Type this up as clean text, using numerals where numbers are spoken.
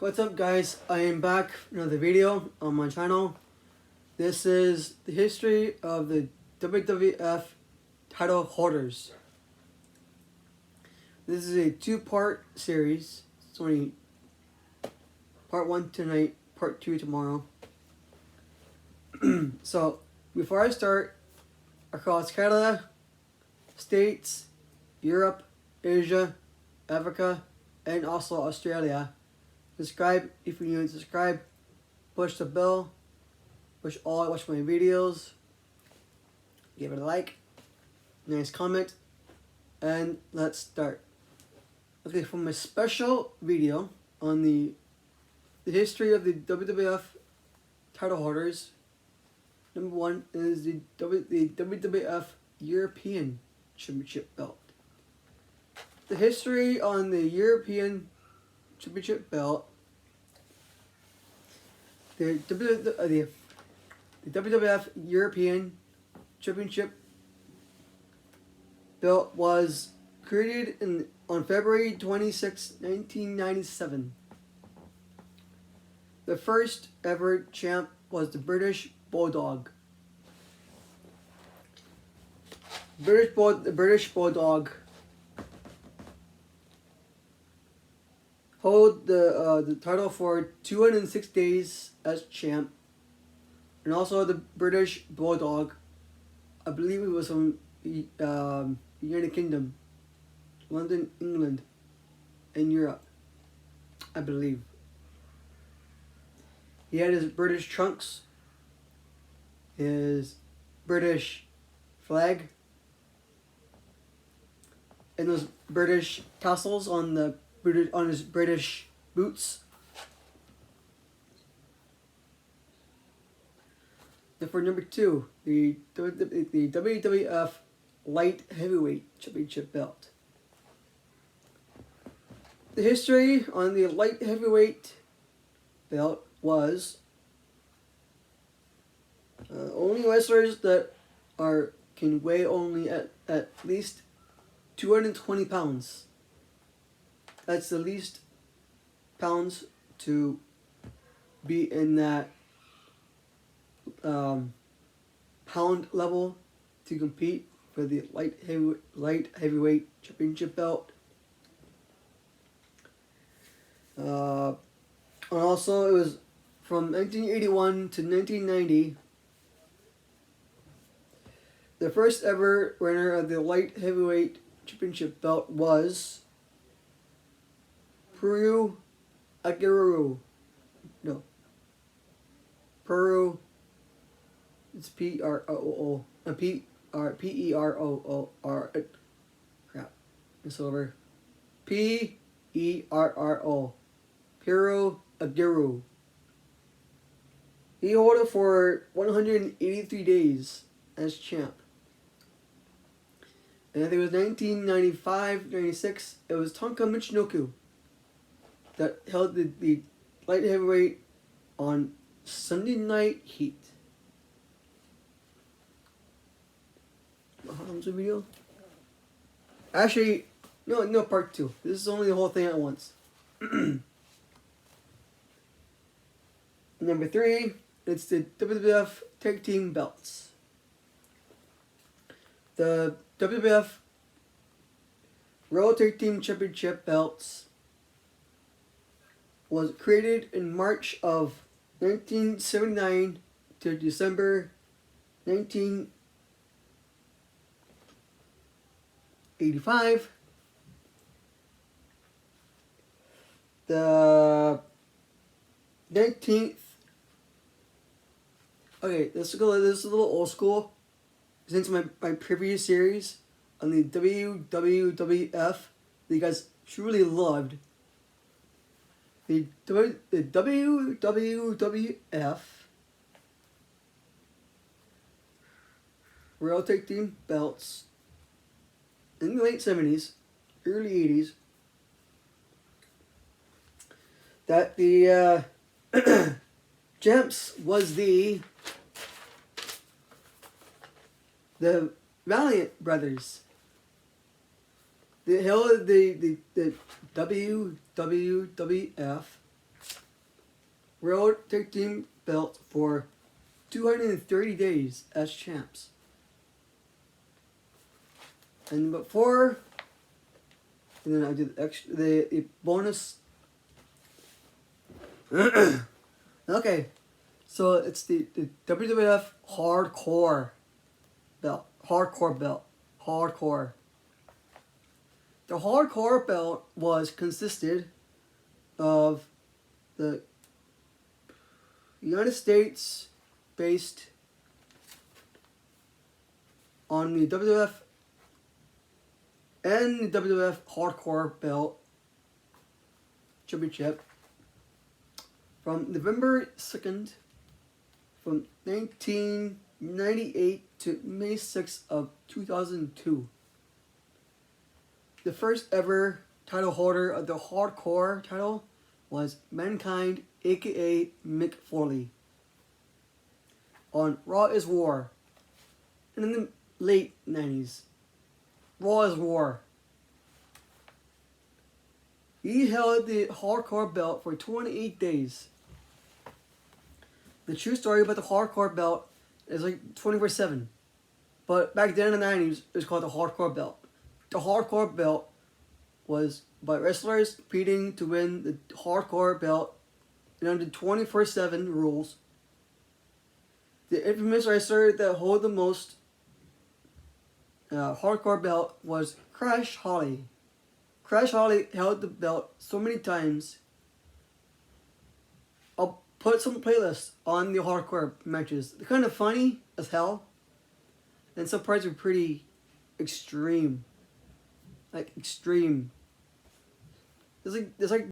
What's up guys, I am back for another video on my channel. This is the history of the WWF title holders. This is a two-part series. It's only part 1 tonight, part 2 tomorrow. So before I start, across Canada, States, Europe, Asia, Africa, and also Australia, subscribe if you're new to subscribe, push the bell, push all, watch my videos, give it a like, nice comment, and let's start. Okay, from a special video on the history of the WWF title holders, number 1 is the WWF European Championship belt. The history on the European Championship belt. The WWF European Championship belt was created on February 26, 1997. The first ever champ was the British Bulldog. The British Bulldog hold the title for 206 days as champ, and also the British Bulldog, I believe it was from United Kingdom, London, England, and Europe, I believe. He had his British trunks, his British flag, and those British tassels on his British boots. And for number 2, the WWF Light Heavyweight Championship belt. The history on the Light Heavyweight belt was only wrestlers that can weigh only at least 220 pounds. That's the least pounds to be in that pound level to compete for the light heavyweight championship belt. And also, it was from 1981 to 1990. The first ever winner of the light heavyweight championship belt was Peru Aguirre. No. Peru. It's P-R-O-O. P-E-R-O-O-R. Crap. It's over. P-E-R-R-O. Peru Aguirre. He held it for 183 days as champ. And I think it was 1995-96. It was Tonka Michinoku that held the light heavyweight on Sunday Night Heat. How long's the video? Actually, no part 2. This is only the whole thing at once. Number 3, it's the WWF Tag Team belts. The WWF World Tag Team Championship belts was created in March of 1979 to December 1985. The 19th. Okay, this is a little old school. Since my previous series on the WWF that you guys truly loved. The WWF World Tag Team belts in the late 70s, early 80s, that the champs was the Valiant brothers. They held the WWF World Tag Team belt for 230 days as champs. And before, and then I did the bonus. Okay, so it's the WWF Hardcore belt. Hardcore belt. Hardcore. The Hardcore belt consisted of the United States based on the WWF and the WWF Hardcore belt championship from November 2nd from 1998 to May 6th of 2002. The first ever title holder of the Hardcore title was Mankind, aka Mick Foley, on Raw is War. And in the late 90s, Raw is War. He held the Hardcore belt for 28 days. The true story about the Hardcore belt is like 24/7. But back then in the 90s, it was called the Hardcore belt. The Hardcore belt was by wrestlers competing to win the Hardcore belt and under 24/7 rules. The infamous wrestler that held the most Hardcore belt was Crash Holly. Crash Holly held the belt so many times. I'll put some playlists on the Hardcore matches. They're kind of funny as hell, and some parts are pretty extreme. Like extreme. There's like